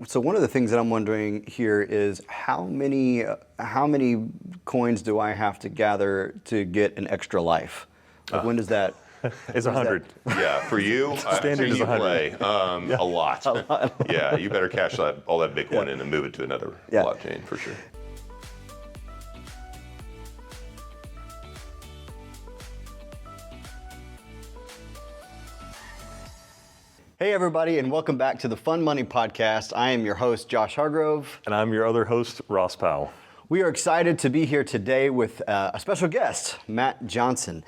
So one of the things that I'm wondering here is how many coins do I have to gather to get an extra life? Like when does that? It's 100. Yeah, for you, Standard is you 100. play a lot. Yeah, you better cash all that Bitcoin in and move it to another blockchain for sure. Hey everybody, and welcome back to the Fun Money Podcast. I am your host, Josh Hargrove. And I'm your other host, Ross Powell. We are excited to be here today with a special guest, Matt Johnson.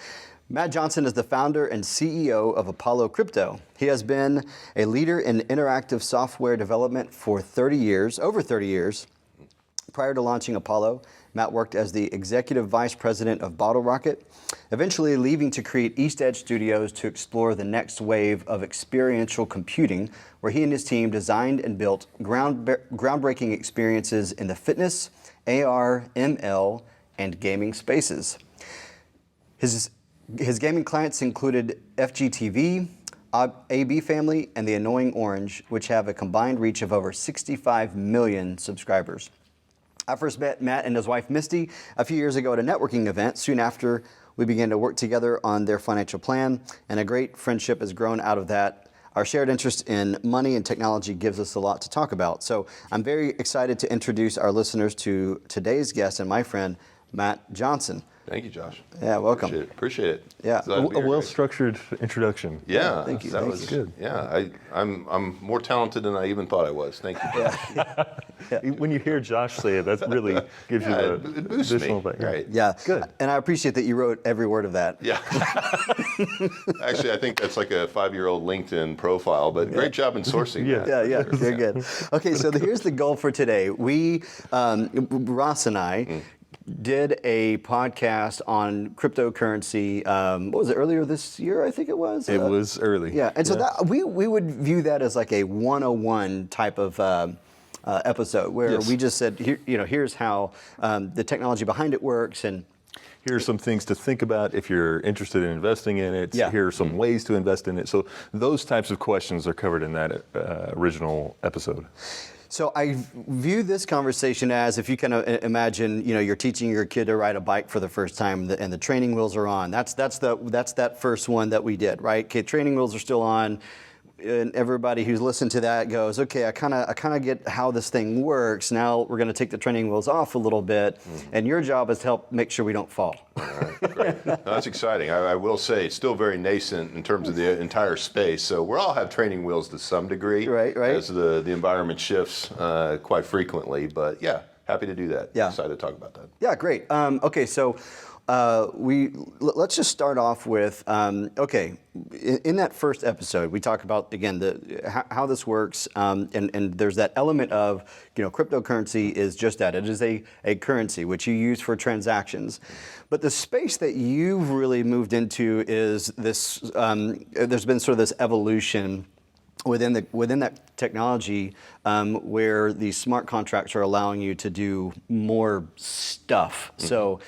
Matt Johnson is the founder and CEO of Apollo Crypto. He has been a leader in interactive software development for over 30 years. Prior to launching Apollo, Matt worked as the executive vice president of Bottle Rocket, eventually leaving to create Eastedge Studios to explore the next wave of experiential computing, where he and his team designed and built groundbreaking experiences in the fitness, AR, ML, and gaming spaces. His gaming clients included FGTV, AB Family, and The Annoying Orange, which have a combined reach of over 65 million subscribers. I first met Matt and his wife Misty a few years ago at a networking event. Soon after, we began to work together on their financial plan, and a great friendship has grown out of that. Our shared interest in money and technology gives us a lot to talk about. So I'm very excited to introduce our listeners to today's guest and my friend, Matt Johnson. Thank you, Josh. Yeah, welcome. Appreciate it. Yeah, a well-structured introduction. Yeah, thank you. That was good. Yeah, I'm more talented than I even thought I was. Thank you, Josh. When you hear Josh say it, that really gives you the it boosts additional me. thing. Right. Yeah, good. And I appreciate that you wrote every word of that. Yeah. Actually, I think that's like a 5-year-old LinkedIn profile, but great job in sourcing that. Yeah, very good. Okay, so here's the goal for today. We, Ross and I, did a podcast on cryptocurrency. What was it, earlier this year? I think it was. It was early. Yeah, and so that we would view that as like a 101 type of episode where we just said, here's how the technology behind it works, and here are some things to think about if you're interested in investing in it. Yeah. Here are some ways to invest in it. So those types of questions are covered in that original episode. So I view this conversation as, if you kind of imagine, you're teaching your kid to ride a bike for the first time, and the training wheels are on. That's that first one that we did, right? Okay, training wheels are still on, and everybody who's listened to that goes, okay, I kind of get how this thing works. Now we're going to take the training wheels off a little bit, and your job is to help make sure we don't fall. All right, great. No, that's exciting. I will say it's still very nascent in terms of the entire space. So we all have training wheels to some degree, right. As the environment shifts quite frequently. But yeah, happy to do that. Yeah. Excited to talk about that. Yeah, great. Okay, so let's just start off with in that first episode we talk about again how this works, and there's that element of cryptocurrency is just that, it is a currency which you use for transactions, but the space that you've really moved into is this. There's been sort of this evolution within that technology, where these smart contracts are allowing you to do more stuff. Mm-hmm. So.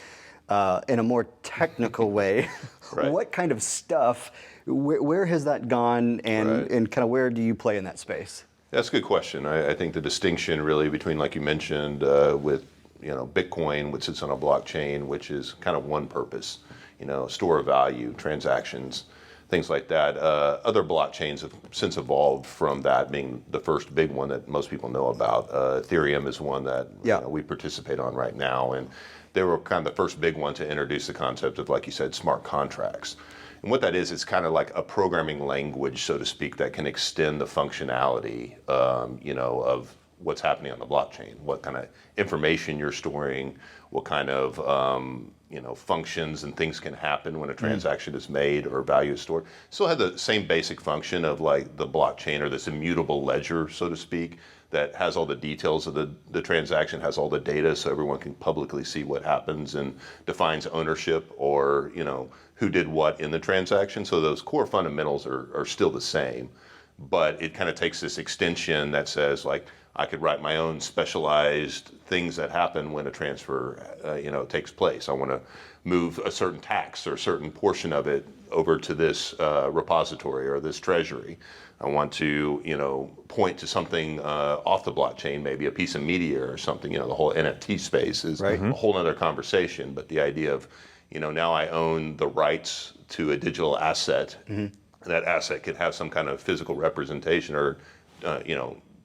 In a more technical way, right. What kind of stuff, where has that gone, and kind of where do you play in that space? That's a good question. I think the distinction really between, like you mentioned, with Bitcoin, which sits on a blockchain, which is kind of one purpose, store of value, transactions, things like that. Other blockchains have since evolved from that, being the first big one that most people know about. Ethereum is one that we participate on right now, and they were kind of the first big one to introduce the concept of, like you said, smart contracts. And what that is, it's kind of like a programming language, so to speak, that can extend the functionality, of what's happening on the blockchain, what kind of information you're storing, what kind of, functions and things can happen when a transaction is made or value is stored. Still have the same basic function of like the blockchain, or this immutable ledger, so to speak, that has all the details of the transaction, has all the data so everyone can publicly see what happens, and defines ownership or, who did what in the transaction. So those core fundamentals are still the same, but it kind of takes this extension that says, like, I could write my own specialized things that happen when a transfer, takes place. I want to move a certain tax or a certain portion of it over to this repository or this treasury. I want to, point to something off the blockchain, maybe a piece of media or something. The whole NFT space is Right. a whole other conversation. But the idea of, now I own the rights to a digital asset. And that asset could have some kind of physical representation or,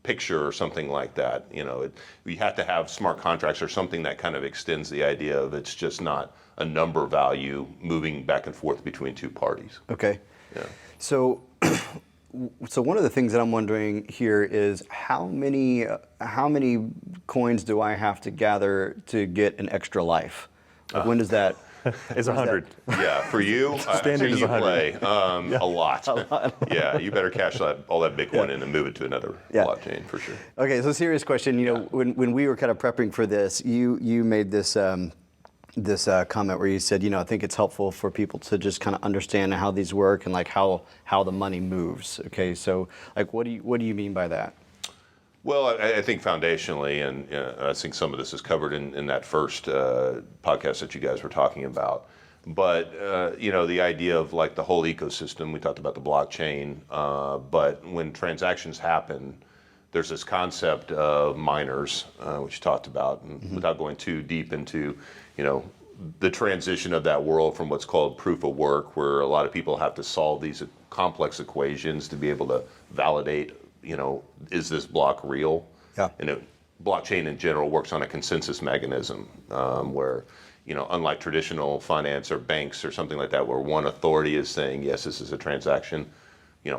picture or something like that. We have to have smart contracts or something that kind of extends the idea of it's just not a number value moving back and forth between two parties. Okay. Yeah. So one of the things that I'm wondering here is how many coins do I have to gather to get an extra life? Like, when does that? It's 100. Yeah, for you, Standard is you 100. play a lot. Yeah, you better cash all that Bitcoin in and move it to another blockchain for sure. Okay, so serious question. When we were kind of prepping for this, you made this comment where you said, I think it's helpful for people to just kind of understand how these work and like how the money moves. Okay, so like what do you mean by that? Well, I think foundationally, and I think some of this is covered in that first podcast that you guys were talking about. But the idea of like the whole ecosystem, we talked about the blockchain. But when transactions happen, there's this concept of miners, which you talked about, and without going too deep into, the transition of that world from what's called proof of work, where a lot of people have to solve these complex equations to be able to validate, is this block real? Yeah. And blockchain in general works on a consensus mechanism where, unlike traditional finance or banks or something like that, where one authority is saying, yes, this is a transaction,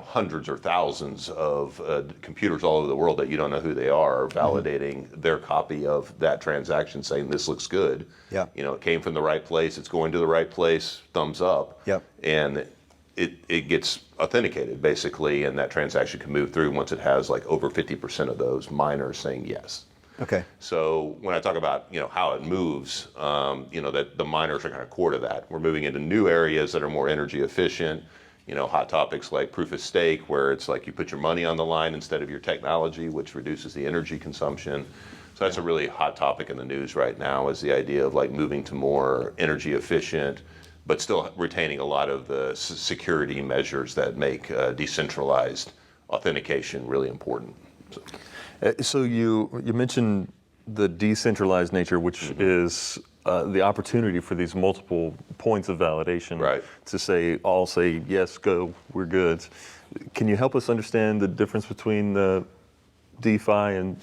hundreds or thousands of computers all over the world that you don't know who they are validating their copy of that transaction, saying this looks good. Yeah. It came from the right place, it's going to the right place, thumbs up. Yep. And it gets authenticated basically, and that transaction can move through once it has like over 50% of those miners saying yes. Okay. So when I talk about how it moves, that the miners are kind of core to that. We're moving into new areas that are more energy efficient. Hot topics like proof of stake, where it's like you put your money on the line instead of your technology, which reduces the energy consumption. So that's a really hot topic in the news right now, is the idea of like moving to more energy efficient, but still retaining a lot of the security measures that make decentralized authentication really important. So you mentioned the decentralized nature, which is the opportunity for these multiple points of validation. Right. To all say yes, go, we're good. Can you help us understand the difference between the DeFi and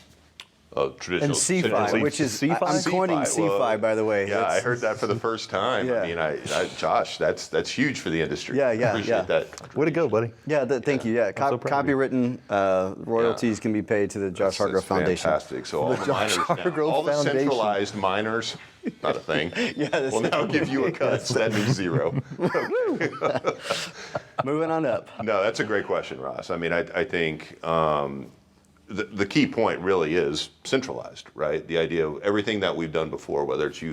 Traditional And CeFi, which is, CeFi? I'm coining CeFi, Well, by the way. Yeah, I heard that for the first time. Yeah. I mean, Josh, that's huge for the industry. Yeah, I yeah, appreciate yeah. that. way to go, buddy. Yeah, thank you. Yeah, so proud of you. copywritten royalties can be paid to the Josh Hargrove That's Foundation. fantastic. So all the Josh miners now, Hargrove all the Foundation. centralized miners, not a thing. Yeah, will now give you a cut. So that means zero. Moving on up. No, that's a great question, Ross. I mean, I think the key point really is centralized, right? The idea of everything that we've done before, whether it's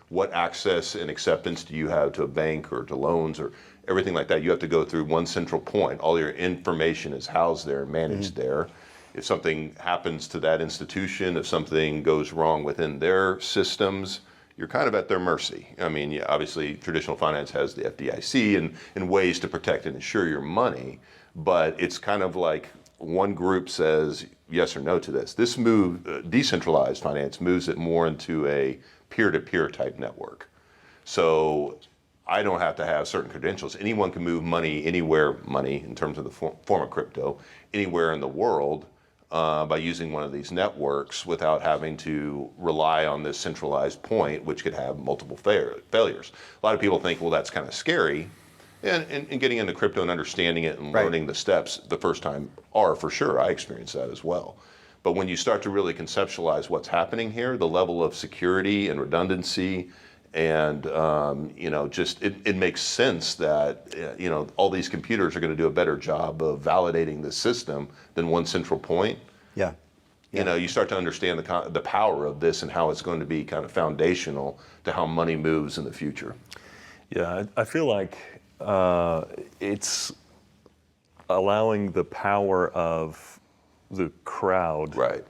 what access and acceptance do you have to a bank or to loans or everything like that, you have to go through one central point. All your information is housed there, managed there. If something happens to that institution, if something goes wrong within their systems, you're kind of at their mercy. I mean, yeah, obviously, traditional finance has the FDIC and ways to protect and insure your money, but it's kind of like one group says yes or no to this. This move, decentralized finance, moves it more into a peer-to-peer type network. So I don't have to have certain credentials. Anyone can move money anywhere, money in terms of the form of crypto, anywhere in the world by using one of these networks without having to rely on this centralized point, which could have multiple failures. A lot of people think, well, that's kind of scary. And getting into crypto and understanding it and learning the steps the first time are for sure. I experienced that as well. But when you start to really conceptualize what's happening here, the level of security and redundancy, and just it makes sense that all these computers are going to do a better job of validating the system than one central point. Yeah. You start to understand the power of this and how it's going to be kind of foundational to how money moves in the future. Yeah, I feel like it's allowing the power of the crowd Right.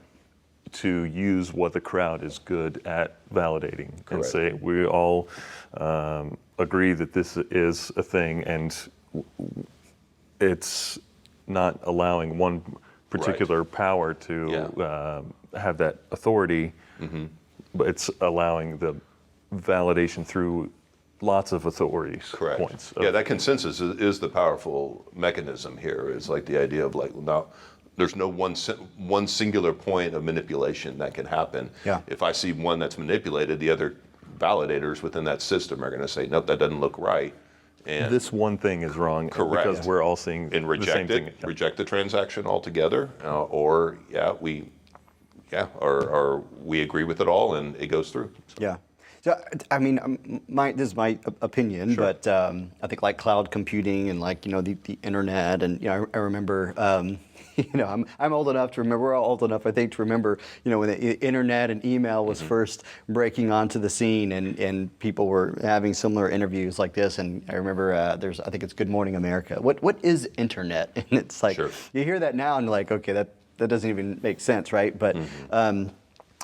to use what the crowd is good at validating and Correct. say we all agree that this is a thing, and it's not allowing one particular power to have that authority, but it's allowing the validation through lots of authorities. Correct. Points. Yeah, that consensus is the powerful mechanism here. It's like the idea of like, now, there's no one singular point of manipulation that can happen. Yeah. If I see one that's manipulated, the other validators within that system are going to say, nope, that doesn't look right. And This one thing is wrong because we're all seeing and the reject same thing. it, reject the transaction altogether, or we agree with it all and it goes through. Yeah. So, I mean, this is my opinion, Sure. but I think like cloud computing and like, the internet, and, I remember, I'm old enough to remember, we're all old enough, I think, to remember, when the internet and email was first breaking onto the scene, and people were having similar interviews like this. And I remember I think it's Good Morning America. What is internet? And it's like, Sure. you hear that now and you're like, okay, that doesn't even make sense, right? But,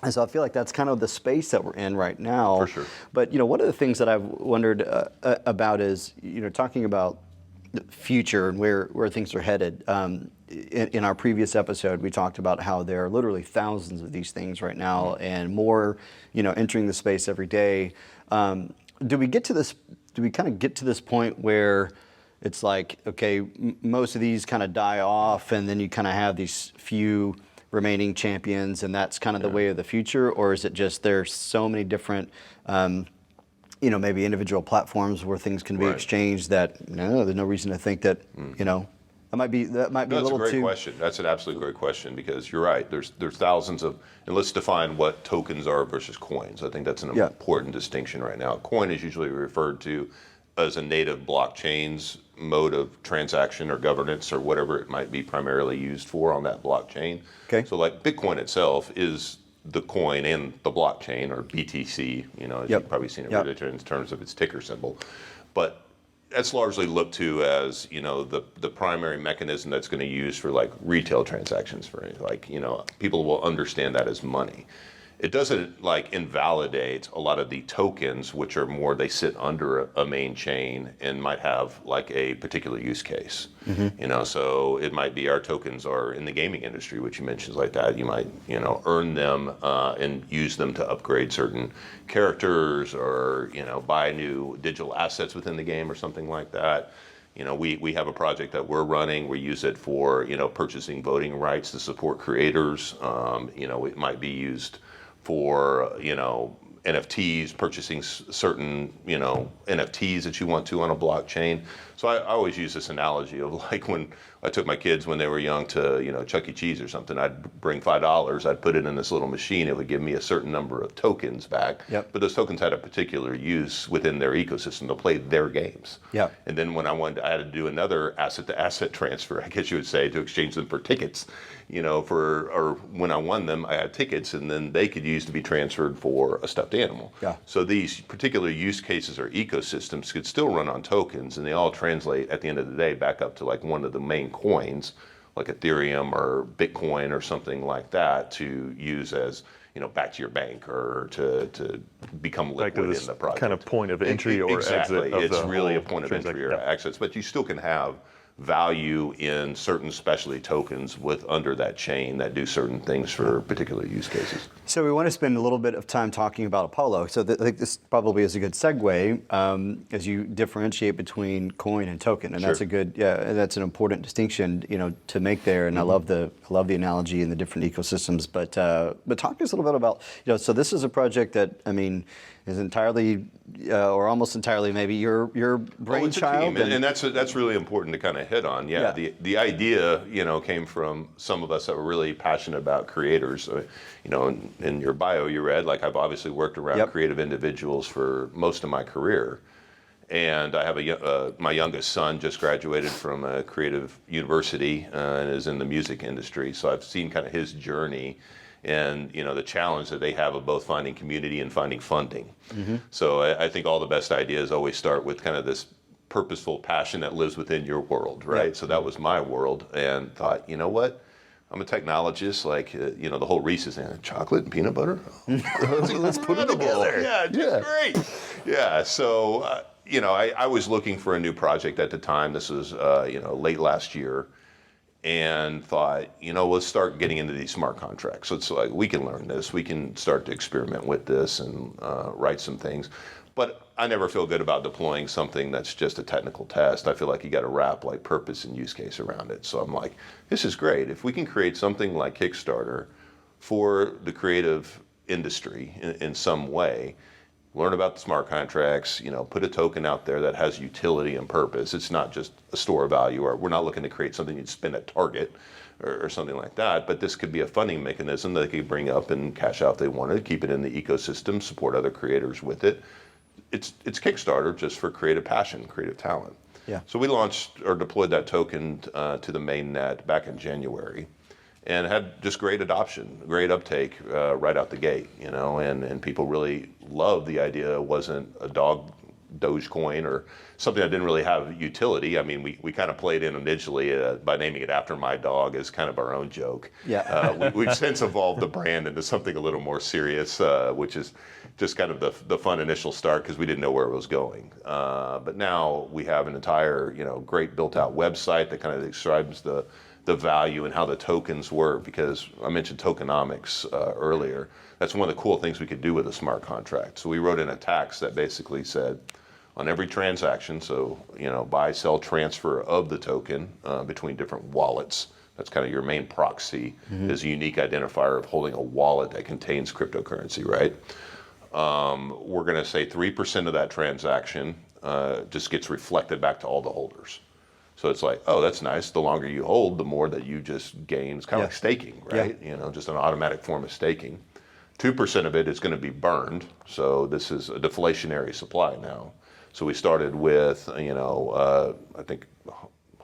and so I feel like that's kind of the space that we're in right now. For sure. But one of the things that I've wondered about is talking about the future and where things are headed. In our previous episode, we talked about how there are literally thousands of these things right now, and more entering the space every day. Do we kind of get to this point where it's like, okay, most of these kind of die off, and then you kind of have these few remaining champions, and that's kind of the way of the future? Or is it just there's so many different maybe individual platforms where things can be Right. exchanged that there's no reason to think that that might be a That's little a great too question. That's an absolutely great question, because you're right. There's thousands of, and let's define what tokens are versus coins. I think that's an important distinction right now. A coin is usually referred to as a native blockchain's mode of transaction or governance or whatever it might be primarily used for on that blockchain. Okay. So like Bitcoin itself is the coin and the blockchain, or BTC, as you've probably seen it written in terms of its ticker symbol. But that's largely looked to as, the primary mechanism that's going to use for like retail transactions, for like, people will understand that as money. It doesn't like invalidate a lot of the tokens, which are more, they sit under a main chain and might have like a particular use case. So it might be our tokens are in the gaming industry, which you mentioned like that. You might, earn them and use them to upgrade certain characters, or, buy new digital assets within the game or something like that. We have a project that we're running. We use it for, purchasing voting rights to support creators. It might be used for, NFTs, purchasing certain, NFTs that you want to on a blockchain. So I always use this analogy of like when I took my kids when they were young to, Chuck E. Cheese or something, I'd bring $5, I'd put it in this little machine, it would give me a certain number of tokens back. Yep. But those tokens had a particular use within their ecosystem to play their games. Yep. And then when I had to do another asset-to-asset transfer, I guess you would say, to exchange them for tickets, or when I won them, I had tickets, and then they could use to be transferred for a stuffed animal. Yeah. So these particular use cases or ecosystems could still run on tokens, and they all translate at the end of the day back up to like one of the main coins, like Ethereum or Bitcoin or something like that, to use as, back to your bank or to become Back to liquid this in the project. kind of point of entry or Exactly. exit of It's the really a whole point of entry or transaction. access, but you still can have value in certain specialty tokens under that chain that do certain things for particular use cases. So we want to spend a little bit of time talking about Apollo. So I think this probably is a good segue as you differentiate between coin and token, and that's that's an important distinction to make there. And I love the analogy and the different ecosystems. But talk to us a little bit about so this is a project that is entirely or almost entirely maybe your brainchild. It's a team, and that's really important to kind of hit on. Yeah. The idea came from some of us that were really passionate about creators. In your bio you read, like, I've obviously worked around creative individuals for most of my career, and I have my youngest son just graduated from a creative university and is in the music industry. So I've seen kind of his journey and the challenge that they have of both finding community and finding funding. So I think all the best ideas always start with kind of this purposeful passion that lives within your world, right? So that was my world, and thought, what? I'm a technologist, like, the whole Reese's thing, chocolate and peanut butter? Let's put it together. Yeah, just great. Yeah, so, I was looking for a new project at the time. This was, late last year, and thought, let's start getting into these smart contracts. So it's like, we can learn this. We can start to experiment with this and write some things. But I never feel good about deploying something that's just a technical test. I feel like you got to wrap like purpose and use case around it. So I'm like, this is great. If we can create something like Kickstarter for the creative industry in some way, learn about the smart contracts, put a token out there that has utility and purpose. It's not just a store of value, or we're not looking to create something you'd spend at Target or something like that, but this could be a funding mechanism that they could bring up and cash out if they wanted, keep it in the ecosystem, support other creators with it. It's Kickstarter just for creative passion, creative talent. Yeah. So we launched or deployed that token to the main net back in January, and had just great adoption, great uptake right out the gate. And people really loved the idea. It wasn't a Dogecoin or something that didn't really have utility. I mean, we kind of played in initially by naming it after my dog as kind of our own joke. Yeah. We've since evolved the brand into something a little more serious, which is just kind of the fun initial start because we didn't know where it was going. But now we have an entire, great built-out website that kind of describes the value and how the tokens work, because I mentioned tokenomics earlier. That's one of the cool things we could do with a smart contract. So we wrote in a tax that basically said, on every transaction, so buy, sell, transfer of the token between different wallets, that's kind of your main proxy, is a unique identifier of holding a wallet that contains cryptocurrency, right? We're going to say 3% of that transaction just gets reflected back to all the holders. So it's like, oh, that's nice. The longer you hold, the more that you just gain. It's kind of like staking, right? Just an automatic form of staking. 2% of it is going to be burned. So this is a deflationary supply now. So we started with, I think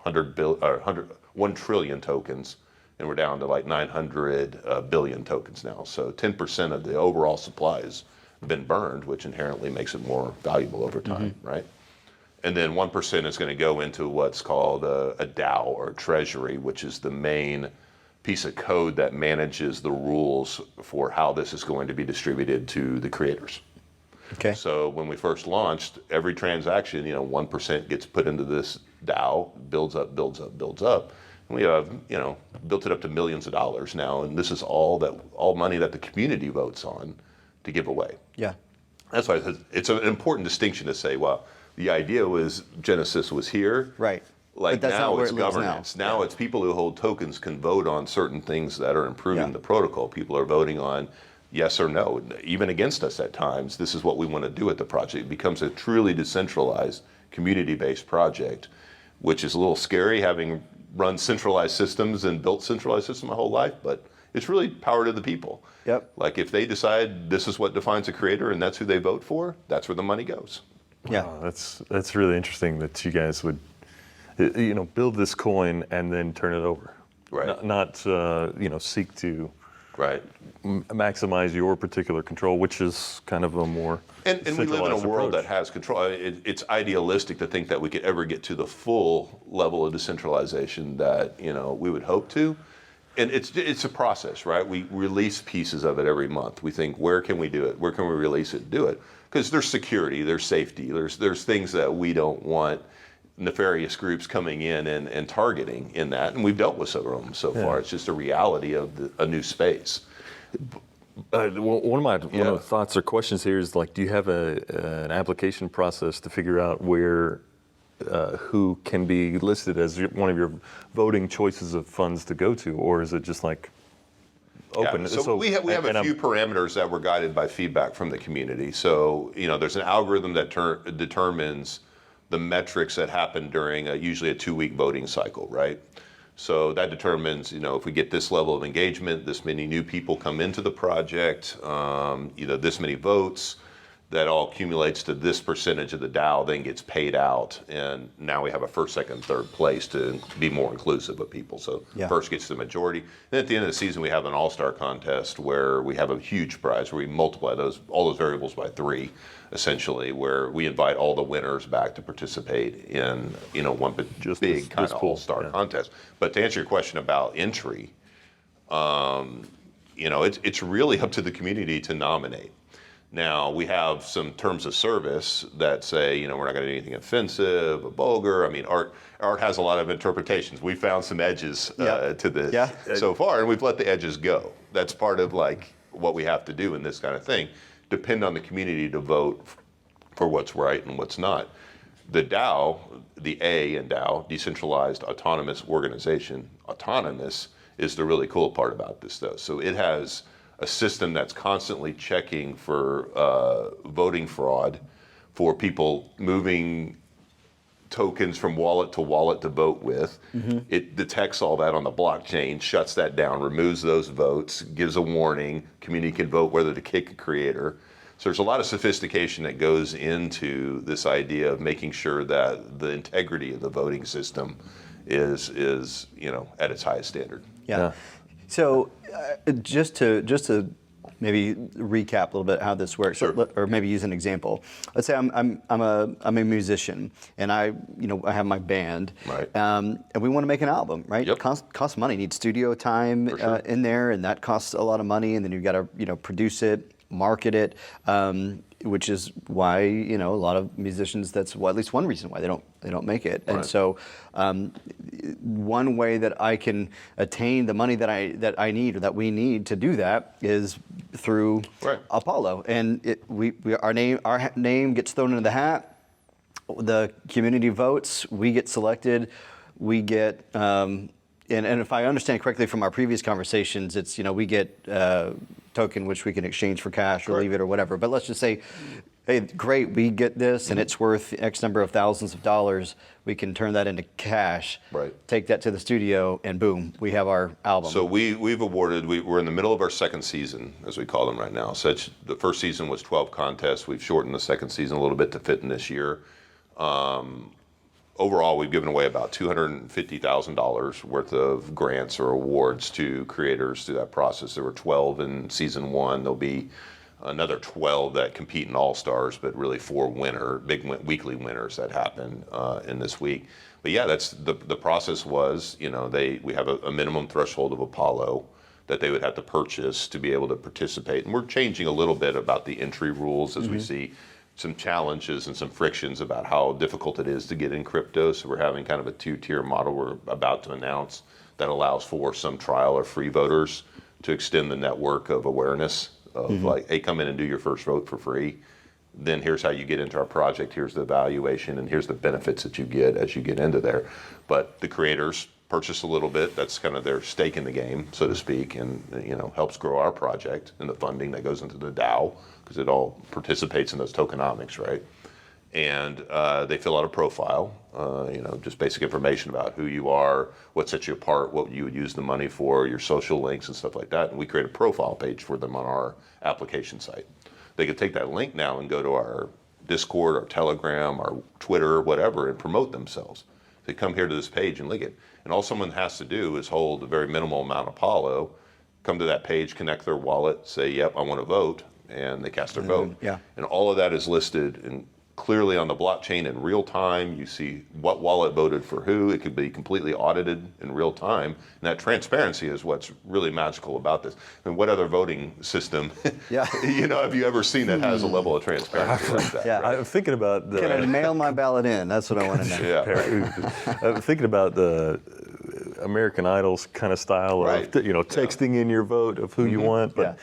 1 trillion tokens, and we're down to like 900 billion tokens now. So 10% of the overall supply has been burned, which inherently makes it more valuable over time, right? And then 1% is going to go into what's called a DAO, or treasury, which is the main piece of code that manages the rules for how this is going to be distributed to the creators. Okay. So when we first launched, every transaction, 1% gets put into this DAO, builds up, builds up, builds up. And we have, built it up to millions of dollars now, and this is all money that the community votes on to give away. Yeah. That's why it's an important distinction to say, well, the idea was Genesis was here. Right. Like, but that's now not where it's it lives governance. Now it's people who hold tokens can vote on certain things that are improving the protocol. People are voting on yes or no, even against us at times. This is what we want to do with the project. It becomes a truly decentralized, community-based project, which is a little scary, having run centralized systems and built centralized systems my whole life, but it's really power to the people. Yep. Like, if they decide this is what defines a creator and that's who they vote for, that's where the money goes. Yeah. Wow, that's really interesting that you guys would, build this coin and then turn it over. Right. Not seek to Right. maximize your particular control, which is kind of a more And we live in a centralized world approach. that has control. It's idealistic to think that we could ever get to the full level of decentralization that we would hope to. And it's a process, right? We release pieces of it every month. We think, where can we do it? Where can we release it? Do it. Because there's security, there's safety, there's things that we don't want nefarious groups coming in and targeting in that. And we've dealt with some of them so far. It's just a reality of a new space. One of the thoughts or questions here is, like, do you have an application process to figure out where who can be listed as one of your voting choices of funds to go to, or is it just like open? Yeah, so we have a few parameters that were guided by feedback from the community. So there's an algorithm that determines the metrics that happen during usually a 2-week voting cycle, right? So that determines, if we get this level of engagement, this many new people come into the project, this many votes, that all accumulates to this percentage of the DAO, then gets paid out. And now we have a first, second, third place to be more inclusive of people. So first gets the majority. Then at the end of the season, we have an all-star contest where we have a huge prize where we multiply all those variables by 3, essentially, where we invite all the winners back to participate in one big kind of all-star contest. But to answer your question about entry, It's really up to the community to nominate. Now, we have some terms of service that say, we're not going to do anything offensive, or vulgar. I mean, art has a lot of interpretations. We found some edges to this so far, and we've let the edges go. That's part of like what we have to do in this kind of thing. Depend on the community to vote for what's right and what's not. The DAO, the A in DAO, Decentralized Autonomous Organization, autonomous is the really cool part about this, though. So it has a system that's constantly checking for voting fraud, for people moving tokens from wallet to vote with. It detects all that on the blockchain, shuts that down, removes those votes, gives a warning, community can vote whether to kick a creator. So there's a lot of sophistication that goes into this idea of making sure that the integrity of the voting system is at its highest standard. Yeah. So just to maybe recap a little bit how this works, or maybe use an example. Let's say I'm a musician, and I have my band, right? And we want to make an album, right? Yep. Costs money, needs studio time in there, and that costs a lot of money, and then you've got to produce it, market it, which is why a lot of musicians, at least one reason why they don't make it. And so one way that I can attain the money that I need, or that we need to do that, is through Apollo. And our name gets thrown into the hat. The community votes. We get selected. We get. And if I understand correctly from our previous conversations, it's we get token which we can exchange for cash or leave it or whatever. But let's just say, hey, great, we get this and it's worth X number of thousands of dollars. We can turn that into cash, take that to the studio, and boom, we have our album. So we've awarded, we're in the middle of our second season, as we call them right now. So the first season was 12 contests. We've shortened the second season a little bit to fit in this year. Overall, we've given away about $250,000 worth of grants or awards to creators through that process. There were 12 in season one. There'll be another 12 that compete in All-Stars, but really 4 big weekly winners that happen in this week. But yeah, that's the process was, we have a minimum threshold of Apollo that they would have to purchase to be able to participate. And we're changing a little bit about the entry rules as we see some challenges and some frictions about how difficult it is to get in crypto. So we're having kind of a 2-tier model we're about to announce that allows for some trial or free voters to extend the network of awareness of like, hey, come in and do your first vote for free. Then here's how you get into our project. Here's the evaluation, and here's the benefits that you get as you get into there. But the creators purchase a little bit. That's kind of their stake in the game, so to speak, and helps grow our project and the funding that goes into the DAO, because it all participates in those tokenomics, right? And they fill out a profile, just basic information about who you are, what sets you apart, what you would use the money for, your social links and stuff like that. And we create a profile page for them on our application site. They could take that link now and go to our Discord, our Telegram, our Twitter, whatever, and promote themselves. They come here to this page and link it. And all someone has to do is hold a very minimal amount of Apollo, come to that page, connect their wallet, say, yep, I want to vote, and they cast their vote. Yeah. And all of that is listed clearly on the blockchain in real time. You see what wallet voted for who. It could be completely audited in real time. And that transparency is what's really magical about this. And what other voting system, have you ever seen that has a level of transparency like that? Yeah. Right? I'm thinking about Can I mail my ballot in? That's what I want to know. I'm thinking about the American Idol's kind of style of texting in your vote of who you want, but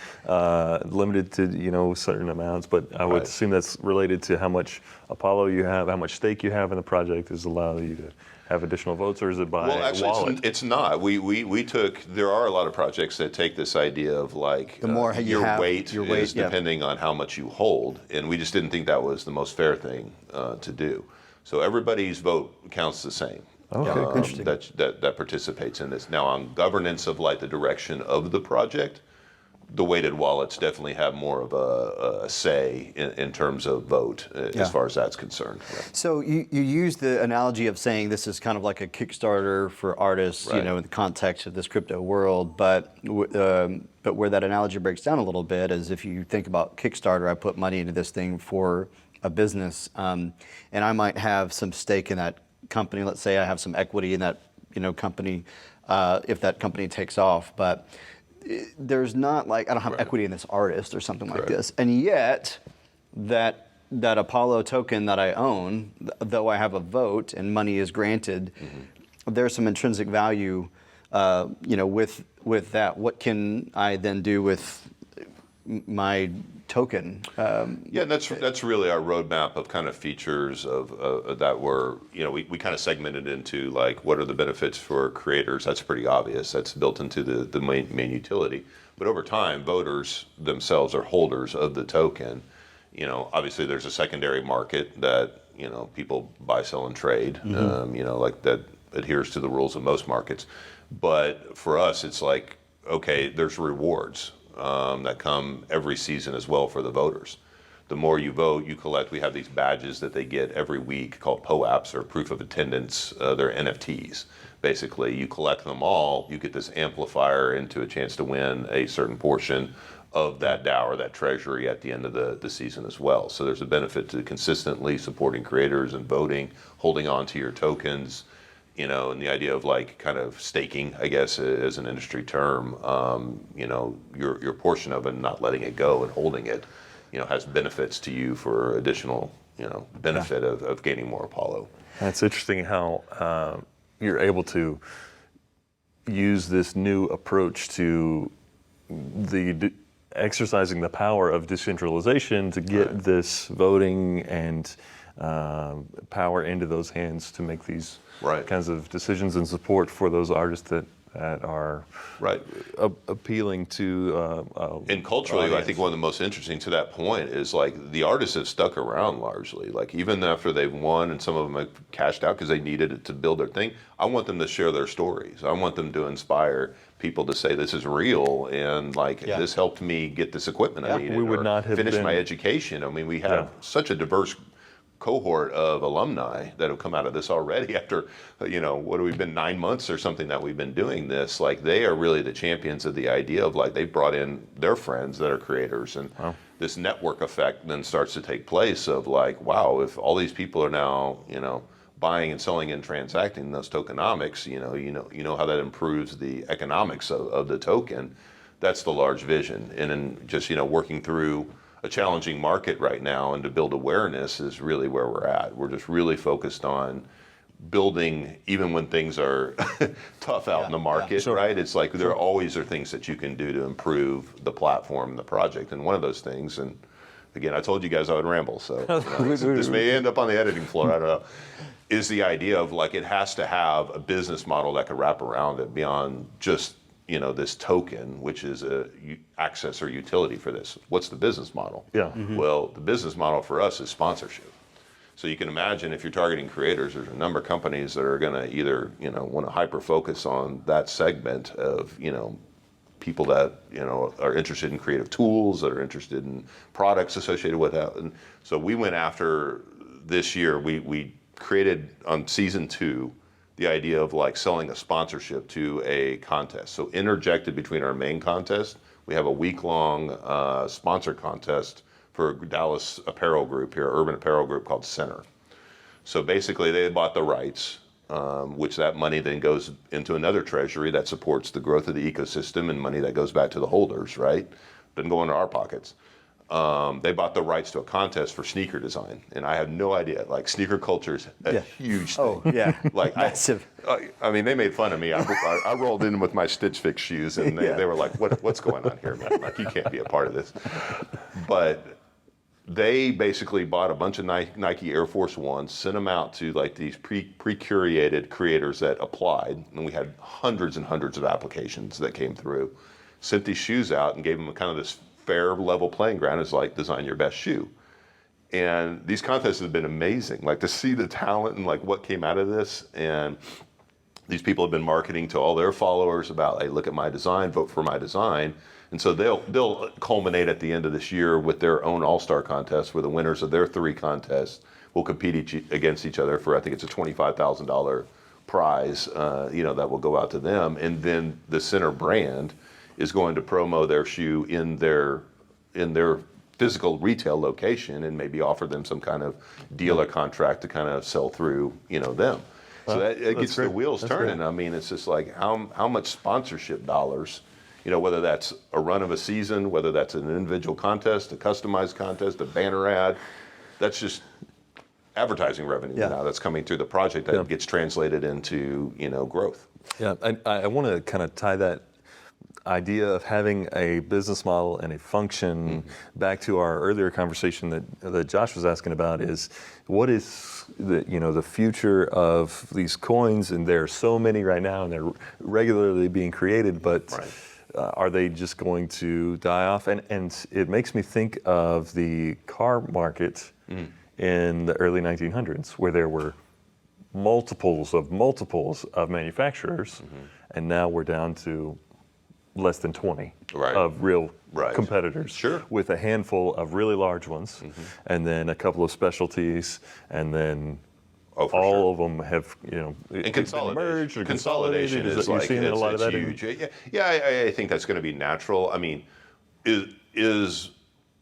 limited to certain amounts. But I would assume that's related to how much Apollo you have, how much stake you have in the project is allowed you to have additional votes, or is it by wallet? It's not. There are a lot of projects that take this idea of like the more your weight is depending on how much you hold, and we just didn't think that was the most fair thing to do. So everybody's vote counts the same. Okay, interesting. That participates in this. Now, on governance of like the direction of the project, the weighted wallets definitely have more of a say in terms of vote as far as that's concerned. Right. So you use the analogy of saying this is kind of like a Kickstarter for artists, in the context of this crypto world. But where that analogy breaks down a little bit is if you think about Kickstarter, I put money into this thing for a business, and I might have some stake in that company. Let's say I have some equity in that company. if that company takes off. But there's not like, I don't have equity in this artist or something like this. And yet that Apollo token that I own, though I have a vote and money is granted, there's some intrinsic value, with that. What can I then do with my token? Yeah, and that's really our roadmap of kind of features of that were, we kind of segmented into like, what are the benefits for creators? That's pretty obvious. That's built into the main utility. But over time, voters themselves are holders of the token. Obviously there's a secondary market that, people buy, sell, and trade, like that adheres to the rules of most markets. But for us, it's like, okay, there's rewards that come every season as well for the voters. The more you vote, you collect. We have these badges that they get every week called POAPs, or proof of attendance. They're NFTs. Basically, you collect them all, you get this amplifier into a chance to win a certain portion of that DAO or that treasury at the end of the season as well. So there's a benefit to consistently supporting creators and voting, holding on to your tokens, and the idea of like kind of staking, I guess, as an industry term, your portion of it, not letting it go and holding it, has benefits to you for additional, benefit of gaining more Apollo. That's interesting how you're able to use this new approach to exercising the power of decentralization to get this voting and power into those hands to make these kinds of decisions and support for those artists that are appealing to and culturally, audience. I think one of the most interesting to that point is like the artists have stuck around largely. Like even after they've won and some of them have cashed out because they needed it to build their thing, I want them to share their stories. I want them to inspire people to say this is real and like this helped me get this equipment I needed. We would not have finished my education. I mean, we have such a diverse cohort of alumni that have come out of this already after, what have we been, 9 months or something that we've been doing this. Like they are really the champions of the idea of like they've brought in their friends that are creators, and this network effect then starts to take place of like, wow, if all these people are now, buying and selling and transacting those tokenomics, you know how that improves the economics of the token. That's the large vision. And then just, working through a challenging market right now and to build awareness is really where we're at. We're just really focused on building even when things are tough out in the market, right? It's like there always are things that you can do to improve the platform and the project. And one of those things, and again, I told you guys I would ramble, so this may end up on the editing floor, I don't know, is the idea of like it has to have a business model that could wrap around it beyond just this token, which is a access or utility for this. What's the business model? Well, the business model for us is sponsorship. So you can imagine if you're targeting creators, there's a number of companies that are going to either want to hyper focus on that segment of people that are interested in creative tools, that are interested in products associated with that. And so we went after this year. We created on season 2 the idea of like selling a sponsorship to a contest. So interjected between our main contest, we have a week-long sponsor contest for a Dallas apparel group here, urban apparel group called Center. So basically they bought the rights, which that money then goes into another treasury that supports the growth of the ecosystem and money that goes back to the holders, right? Doesn't go into our pockets. They bought the rights to a contest for sneaker design, and I have no idea. Like sneaker culture is a huge thing. Oh yeah, like massive. I mean, they made fun of me. I rolled in with my Stitch Fix shoes, and they were like, "What's going on here, man? Like you can't be a part of this." But they basically bought a bunch of Nike Air Force Ones, sent them out to like these pre-curated creators that applied, and we had hundreds and hundreds of applications that came through. Sent these shoes out and gave them kind of this fair level playing ground is like design your best shoe. And these contests have been amazing, like to see the talent and like what came out of this. And these people have been marketing to all their followers about, hey, look at my design, vote for my design. And so they'll culminate at the end of this year with their own all-star contest where the winners of their 3 contests will compete against each other for, I think it's a $25,000 prize, that will go out to them. And then the Center brand is going to promo their shoe in their physical retail location and maybe offer them some kind of deal or contract to kind of sell through, them. So that it gets the great. wheels That's turning. great. I mean, it's just like how much sponsorship dollars, whether that's a run of a season, whether that's an individual contest, a customized contest, a banner ad, that's just advertising revenue now that's coming through the project that gets translated into, growth. Yeah, I want to kind of tie that idea of having a business model and a function back to our earlier conversation that Josh was asking about is what is the future of these coins, and there are so many right now and they're regularly being created, but are they just going to die off? And it makes me think of the car market in the early 1900s where there were multiples of manufacturers, and now we're down to less than 20 of real competitors, with a handful of really large ones, and then a couple of specialties, and then all of them have and merged or consolidation is you're like seeing a lot of that huge. I think that's going to be natural. I mean, is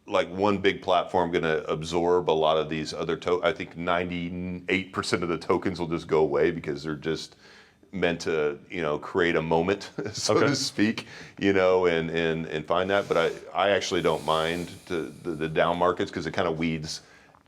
like one big platform going to absorb a lot of these other I think 98% of the tokens will just go away because they're just meant to create a moment, so to speak, and find that. But I actually don't mind the down markets because it kind of weeds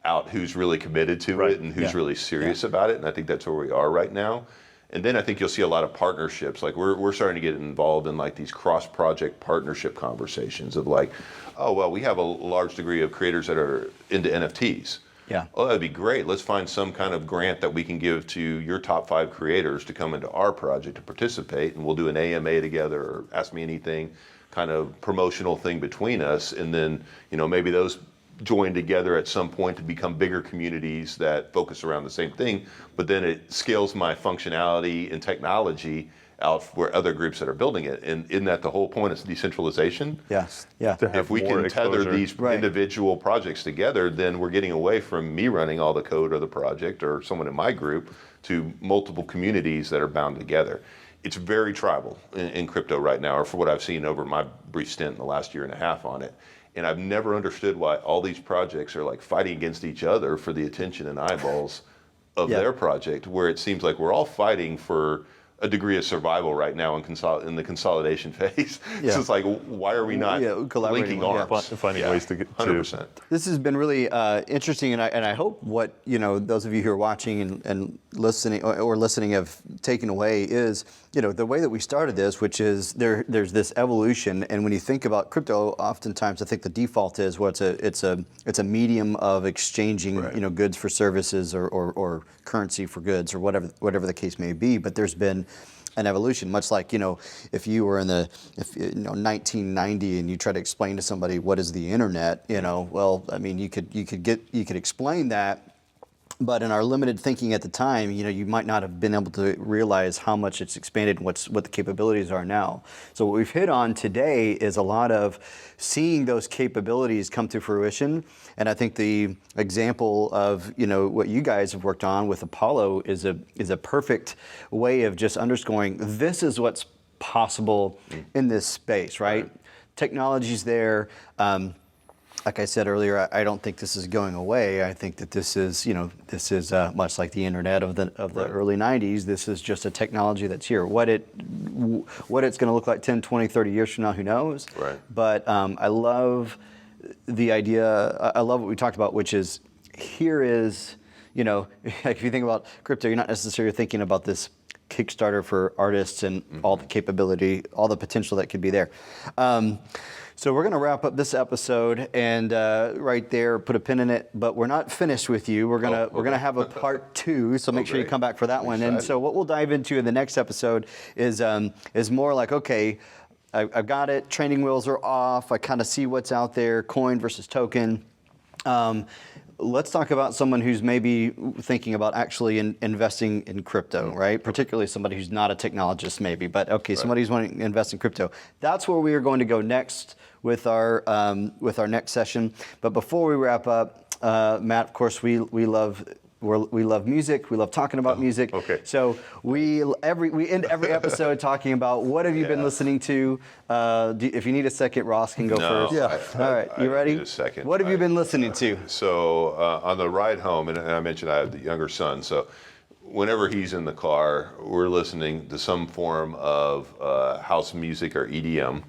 out who's really committed to it and who's really serious about it. And I think that's where we are right now. And then I think you'll see a lot of partnerships. Like we're starting to get involved in like these cross-project partnership conversations of like, oh, well, we have a large degree of creators that are into NFTs. Yeah. Oh, that'd be great. Let's find some kind of grant that we can give to your top 5 creators to come into our project to participate, and we'll do an AMA together or Ask Me Anything kind of promotional thing between us, and then maybe those join together at some point to become bigger communities that focus around the same thing, but then it scales my functionality and technology out for other groups that are building it. And isn't that the whole point of decentralization? Yes. Yeah. If we can tether these individual projects together, then we're getting away from me running all the code or the project or someone in my group to multiple communities that are bound together. It's very tribal in crypto right now, or for what I've seen over my brief stint in the last year and a half on it. And I've never understood why all these projects are like fighting against each other for the attention and eyeballs of their project, where it seems like we're all fighting for a degree of survival right now in the consolidation phase. So it's like, why are we not linking arms? Finding ways to get 100%. This has been really interesting, and I hope what those of you who are watching and listening or listening have taken away is the way that we started this, which is there's this evolution, and when you think about crypto, oftentimes I think the default is it's a medium of exchanging goods for services or currency for goods or whatever the case may be. But there's been an evolution, much like if you were in 1990 and you try to explain to somebody what is the internet, well, I mean, you could explain that. But in our limited thinking at the time, you might not have been able to realize how much it's expanded and what the capabilities are now. So what we've hit on today is a lot of seeing those capabilities come to fruition. And I think the example of what you guys have worked on with Apollo is a perfect way of just underscoring this is what's possible in this space, right? Technology's there. Like I said earlier, I don't think this is going away. I think that this is much like the internet of the early 90s. This is just a technology that's here. What it's going to look like 10, 20, 30 years from now, who knows? Right. But I love the idea. I love what we talked about, which is here is, if you think about crypto, you're not necessarily thinking about this Kickstarter for artists and all the capability, all the potential that could be there. So we're going to wrap up this episode and right there, put a pin in it. But we're not finished with you. We're gonna have a part 2. So make sure you come back for that one. And so what we'll dive into in the next episode is more like, okay, I've got it. Training wheels are off. I kind of see what's out there. Coin versus token. Let's talk about someone who's maybe thinking about actually investing in crypto, right? Particularly somebody who's not a technologist maybe, but okay, somebody who's wanting to invest in crypto. That's where we are going to go next with our next session. But before we wrap up, Matt, of course, we love music. We love talking about music. Okay. So we end every episode talking about what have you been listening to. If you need a second, Ross can go first. Yeah. All right. You ready? Need a second. What have you been listening to? So on the ride home, and I mentioned I have the younger son, so whenever he's in the car, we're listening to some form of house music or EDM.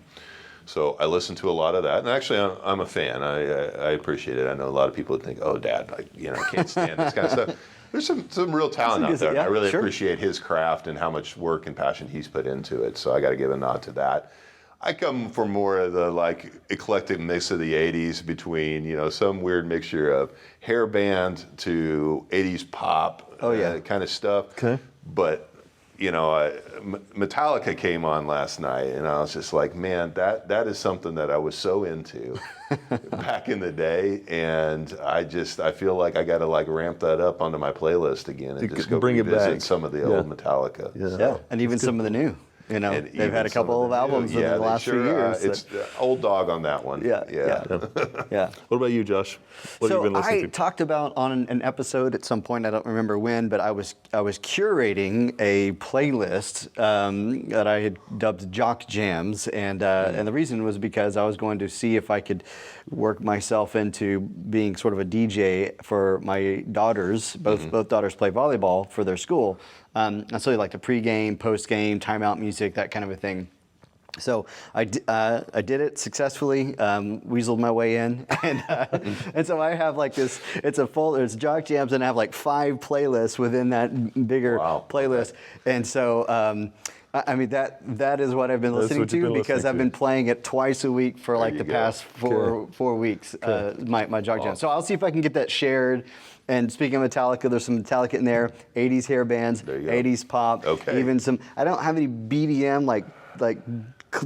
So I listen to a lot of that, and actually, I'm a fan. I appreciate it. I know a lot of people would think, "Oh, Dad, I can't stand this kind of stuff." There's some real talent out there. Yeah, I really sure. appreciate his craft and how much work and passion he's put into it. So I got to give a nod to that. I come from more of the eclectic mix of the '80s between some weird mixture of hair band to '80s pop, kind of stuff. Okay. But Metallica came on last night, and I was just like, man, that is something that I was so into back in the day, and I feel like I got to ramp that up onto my playlist again and just go bring it revisit back. some of the old Metallica. Yeah. Yeah, and even some of the new. They've had a couple of albums in the last few years. It's old dog on that one. Yeah. What about you, Josh? What have you been listening I to? talked about on an episode at some point, I don't remember when, but I was curating a playlist that I had dubbed Jock Jams, and the reason was because I was going to see if I could work myself into being sort of a DJ for my daughters. Both daughters play volleyball for their school. And so like the pregame, postgame, timeout music, that kind of a thing. So I did it successfully, weaseled my way in, and so I have this. It's a folder. It's Jock Jams, and I have 5 playlists within that bigger playlist. And so I mean that is what I've been listening to because I've been playing it twice a week for the past four weeks. My Jock Jams. So I'll see if I can get that shared. And speaking of Metallica, there's some Metallica in there, 80s hair bands, 80s pop, even some, I don't have any BDM, like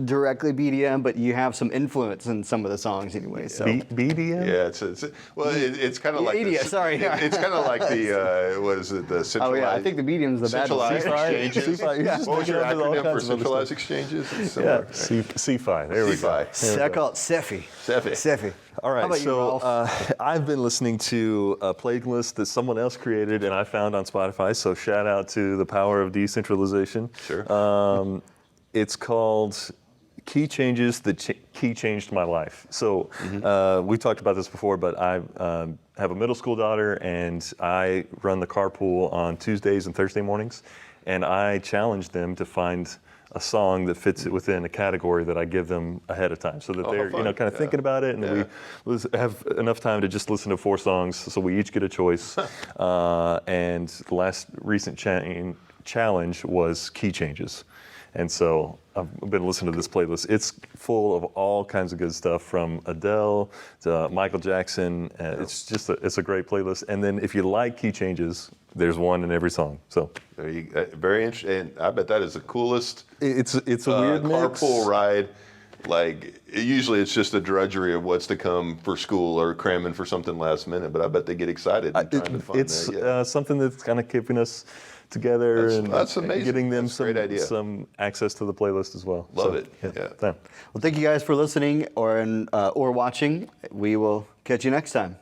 directly BDM, but you have some influence in some of the songs anyway. So BDM? Yeah, it's kind of like EDM, sorry. It's kind of like the what is it, the centralized? Oh yeah, I think the BDM is the bad one. Centralized exchanges. What was your acronym for centralized exchanges? It's similar. CFI. There we go. I call it Cefi. All right, How about you, Ralph? I've been listening to a playlist that someone else created and I found on Spotify, so shout out to the power of decentralization. Sure. It's called Key Changes That Key Changed My Life. So we've talked about this before, but I have a middle school daughter, and I run the carpool on Tuesdays and Thursday mornings, and I challenge them to find a song that fits it within a category that I give them ahead of time, so that they're kind of thinking about it, and we have enough time to just listen to 4 songs, so we each get a choice. And the last recent challenge was Key Changes. And so I've been listening to this playlist. It's full of all kinds of good stuff, from Adele to Michael Jackson. It's a great playlist. And then if you like Key Changes, there's one in every song. So there you go. Very interesting. And I bet that is the coolest. It's a weird mix. Carpool ride. Usually it's just a drudgery of what's to come for school or cramming for something last minute. But I bet they get excited and trying to find it's something that's kind of keeping us together, that's amazing. Getting them some access to the playlist as well. Love it. Well, thank you guys for listening or watching. We will catch you next time.